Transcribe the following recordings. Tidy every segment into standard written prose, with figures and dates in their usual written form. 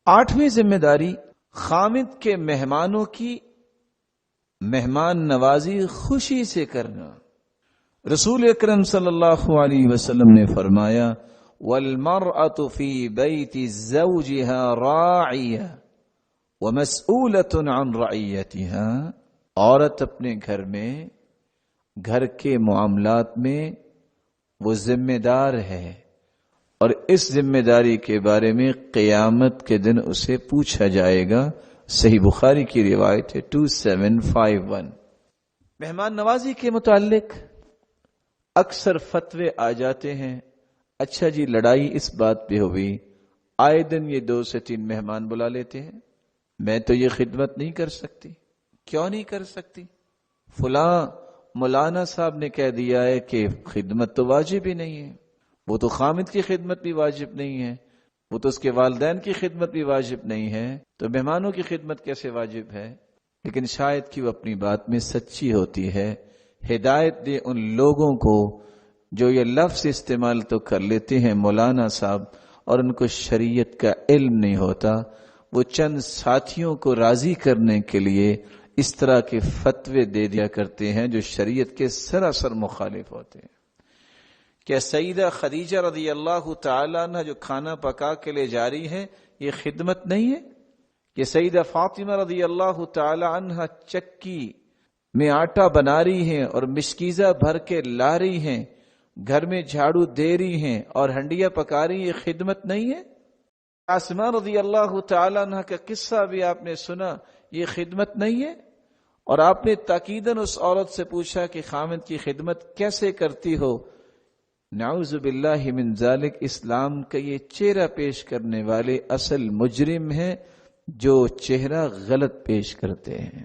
8ویں ذمہ داری خامد کے مہمانوں کی مہمان نوازی خوشی سے کرنا۔ رسول اکرم صلی اللہ علیہ وسلم نے فرمایا وَالْمَرْأَةُ فِي بَيْتِ زَوْجِهَا رَاعِيَةٌ وَمَسْئُولَةٌ عَنْ رَعِيَّتِهَا، عورت اپنے گھر میں، گھر کے معاملات میں وہ ذمہ دار ہے اور اس ذمہ داری کے بارے میں قیامت کے دن اسے پوچھا جائے گا۔ صحیح بخاری کی روایت ہے 2751۔ مہمان نوازی کے متعلق اکثر فتوے آ جاتے ہیں، اچھا جی لڑائی اس بات پہ ہوئی، آئے دن یہ 2 سے 3 مہمان بلا لیتے ہیں، میں تو یہ خدمت نہیں کر سکتی۔ کیوں نہیں کر سکتی؟ فلاں مولانا صاحب نے کہہ دیا ہے کہ خدمت تو واجب ہی نہیں ہے، وہ تو خامد کی خدمت بھی واجب نہیں ہے، وہ تو اس کے والدین کی خدمت بھی واجب نہیں ہے، تو مہمانوں کی خدمت کیسے واجب ہے؟ لیکن شاید کہ وہ اپنی بات میں سچی ہوتی ہے۔ ہدایت دے ان لوگوں کو جو یہ لفظ استعمال تو کر لیتے ہیں مولانا صاحب اور ان کو شریعت کا علم نہیں ہوتا، وہ چند ساتھیوں کو راضی کرنے کے لیے اس طرح کے فتوے دے دیا کرتے ہیں جو شریعت کے سراسر مخالف ہوتے ہیں۔ کیا سیدہ خدیجہ رضی اللہ تعالیٰ عنہ جو کھانا پکا کے لے جا رہی ہیں یہ خدمت نہیں ہے؟ کہ سیدہ فاطمہ رضی اللہ تعالیٰ عنہ چکی میں آٹا بنا رہی ہیں اور مشکیزہ بھر کے لا رہی ہیں، گھر میں جھاڑو دے رہی ہیں اور ہنڈیاں پکا رہی ہیں، یہ خدمت نہیں ہے؟ آسماء رضی اللہ تعالیٰ عنہ کا قصہ بھی آپ نے سنا، یہ خدمت نہیں ہے؟ اور آپ نے تاکیداً اس عورت سے پوچھا کہ خامد کی خدمت کیسے کرتی ہو؟ نعوذ باللہ من ذالک، اسلام کا یہ چہرہ پیش کرنے والے اصل مجرم ہیں جو چہرہ غلط پیش کرتے ہیں۔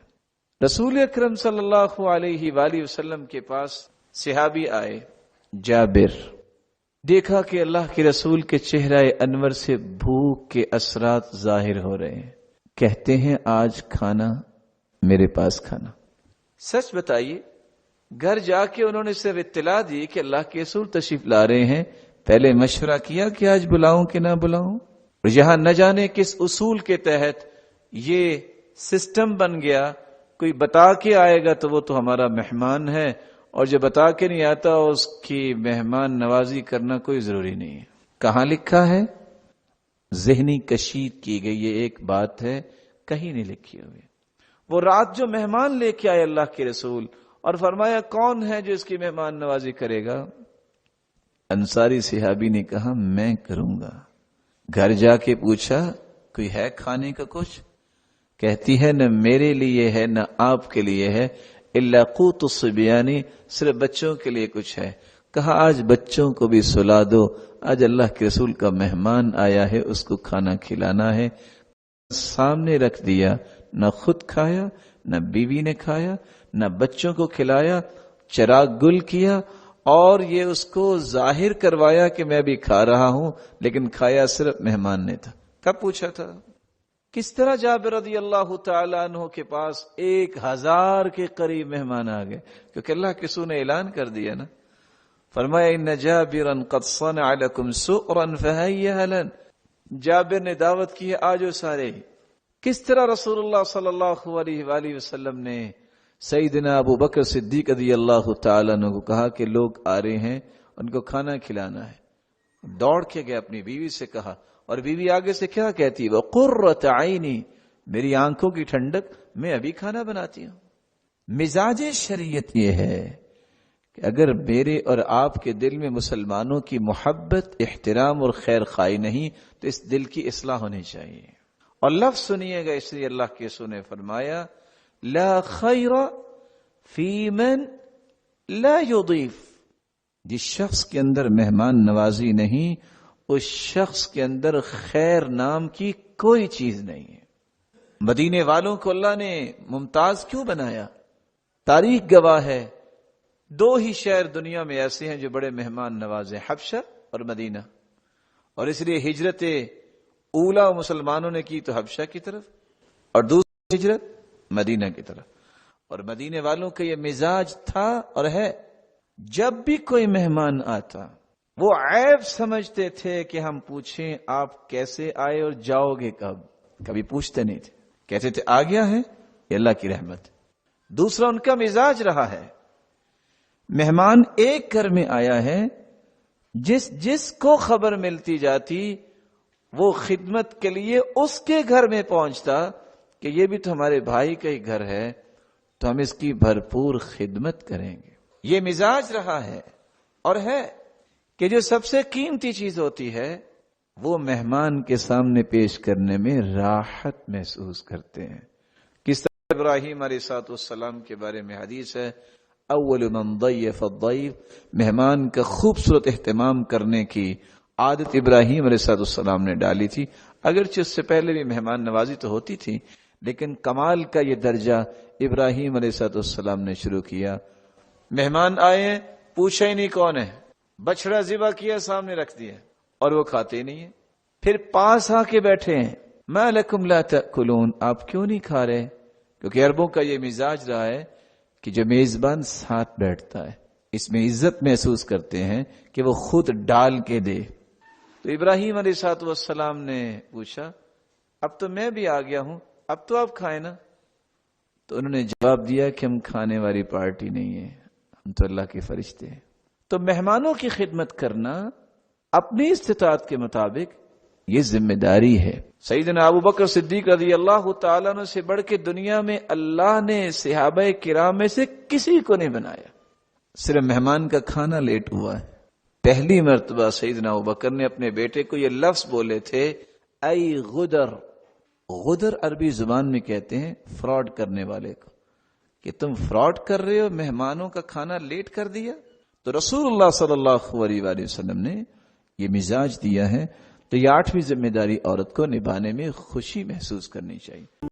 رسول اکرم صلی اللہ علیہ وآلہ وسلم کے پاس صحابی آئے جابر، دیکھا کہ اللہ کے رسول کے چہرہ انور سے بھوک کے اثرات ظاہر ہو رہے ہیں، کہتے ہیں آج کھانا میرے پاس کھانا۔ سچ بتائیے، گھر جا کے انہوں نے صرف اطلاع دی کہ اللہ کے رسول تشریف لا رہے ہیں، پہلے مشورہ کیا کہ آج بلاؤں کہ نہ بلاؤں؟ اور یہاں نہ جانے کس اصول کے تحت یہ سسٹم بن گیا، کوئی بتا کے آئے گا تو وہ تو ہمارا مہمان ہے، اور جو بتا کے نہیں آتا اس کی مہمان نوازی کرنا کوئی ضروری نہیں ہے۔ کہاں لکھا ہے؟ ذہنی کشید کی گئی یہ ایک بات ہے، کہیں نہیں لکھی ہوئی۔ وہ رات جو مہمان لے کے آئے اللہ کے رسول اور فرمایا کون ہے جو اس کی مہمان نوازی کرے گا؟ انصاری صحابی نے کہا میں کروں گا۔ گھر جا کے پوچھا کوئی ہے کھانے کا کچھ؟ کہتی ہے نہ میرے لیے ہے نہ آپ کے لیے ہے، الا قوت الصبیانی، صرف بچوں کے لیے کچھ ہے۔ کہا آج بچوں کو بھی سلا دو، آج اللہ کے رسول کا مہمان آیا ہے، اس کو کھانا کھلانا ہے۔ سامنے رکھ دیا، نہ خود کھایا، نہ بیوی نے کھایا، نہ بچوں کو کھلایا، چراغ گل کیا اور یہ اس کو ظاہر کروایا کہ میں بھی کھا رہا ہوں، لیکن کھایا صرف مہمان نے تھا۔ کب پوچھا تھا؟ کس طرح جابر رضی اللہ تعالیٰ عنہ کے پاس 1000 کے قریب مہمان آ گئے، کیونکہ اللہ کے رسول نے اعلان کر دیا نا، فرمایا ان جابرا قد صنع لكم سؤرا فهيا لن، جابر نے دعوت کی ہے آجو سارے۔ کس طرح رسول اللہ صلی اللہ علیہ وآلہ وسلم نے سیدنا ابو بکر صدیق رضی اللہ تعالیٰ عنہ کو کہا کہ لوگ آ رہے ہیں ان کو کھانا کھلانا ہے، دوڑ کے گئے اپنی بیوی سے کہا، اور بیوی آگے سے کیا کہتی ہے؟ وَقُرَّةَ عَيْنِي، میری آنکھوں کی ٹھنڈک، میں ابھی کھانا بناتی ہوں۔ مزاج شریعت یہ ہے کہ اگر میرے اور آپ کے دل میں مسلمانوں کی محبت، احترام اور خیر خواہی نہیں تو اس دل کی اصلاح ہونی چاہیے۔ اور لفظ سنیے گا، اس لیے اللہ کے رسول نے فرمایا لا خیر فی من لا یضیف، جس شخص کے اندر مہمان نوازی نہیں اس شخص کے اندر خیر نام کی کوئی چیز نہیں ہے۔ مدینے والوں کو اللہ نے ممتاز کیوں بنایا؟ تاریخ گواہ ہے 2 ہی شہر دنیا میں ایسے ہیں جو بڑے مہمان نواز ہیں، حبشہ اور مدینہ، اور اس لیے ہجرت اولا مسلمانوں نے کی تو حبشہ کی طرف اور دوسری ہجرت مدینہ کی طرف۔ اور مدینے والوں کا یہ مزاج تھا اور ہے، جب بھی کوئی مہمان آتا وہ عیب سمجھتے تھے کہ ہم پوچھیں آپ کیسے آئے اور جاؤ گے کب، کبھی پوچھتے نہیں تھے، کہتے تھے آ گیا ہے یہ اللہ کی رحمت۔ دوسرا ان کا مزاج رہا ہے، مہمان ایک گھر میں آیا ہے، جس کو خبر ملتی جاتی وہ خدمت کے لیے اس کے گھر میں پہنچتا کہ یہ بھی تو ہمارے بھائی کا ہی گھر ہے تو ہم اس کی بھرپور خدمت کریں گے۔ یہ مزاج رہا ہے اور ہے کہ جو سب سے قیمتی چیز ہوتی ہے وہ مہمان کے سامنے پیش کرنے میں راحت محسوس کرتے ہیں۔ کس طرح ابراہیم علیہ السلام کے بارے میں حدیث ہے، اول من ضیف الضیف، مہمان کا خوبصورت اہتمام کرنے کی عادت ابراہیم علیہ السلام نے ڈالی تھی۔ اگرچہ اس سے پہلے بھی مہمان نوازی تو ہوتی تھی، لیکن کمال کا یہ درجہ ابراہیم علیہ السلام نے شروع کیا۔ مہمان آئے، پوچھا ہی نہیں کون ہے، بچڑا ذبح کیا سامنے رکھ دیا اور وہ کھاتے ہی نہیں ہیں۔ پھر پاس آ کے بیٹھے ہیں، ما لکم لا تأکلون، آپ کیوں نہیں کھا رہے؟ کیونکہ عربوں کا یہ مزاج رہا ہے کہ جو میزبان ساتھ بیٹھتا ہے اس میں عزت محسوس کرتے ہیں کہ وہ خود ڈال کے دے۔ تو ابراہیم علیہ السلام نے پوچھا اب تو میں بھی آ گیا ہوں، اب تو آپ کھائیں نا۔ تو انہوں نے جواب دیا کہ ہم کھانے والی پارٹی نہیں ہے، ہم تو اللہ کے فرشتے ہیں۔ تو مہمانوں کی خدمت کرنا اپنی استطاعت کے مطابق یہ ذمہ داری ہے۔ سیدنا ابو بکر صدیق رضی اللہ تعالیٰ عنہ سے بڑھ کے دنیا میں اللہ نے صحابہ کرام میں سے کسی کو نہیں بنایا۔ صرف مہمان کا کھانا لیٹ ہوا ہے، پہلی مرتبہ سیدنا ابو بکر نے اپنے بیٹے کو یہ لفظ بولے تھے، ای غدر۔ غدر عربی زبان میں کہتے ہیں فراڈ کرنے والے کو، کہ تم فراڈ کر رہے ہو، مہمانوں کا کھانا لیٹ کر دیا۔ تو رسول اللہ صلی اللہ علیہ وآلہ وسلم نے یہ مزاج دیا ہے، تو یہ 8ویں ذمہ داری عورت کو نبھانے میں خوشی محسوس کرنی چاہیے۔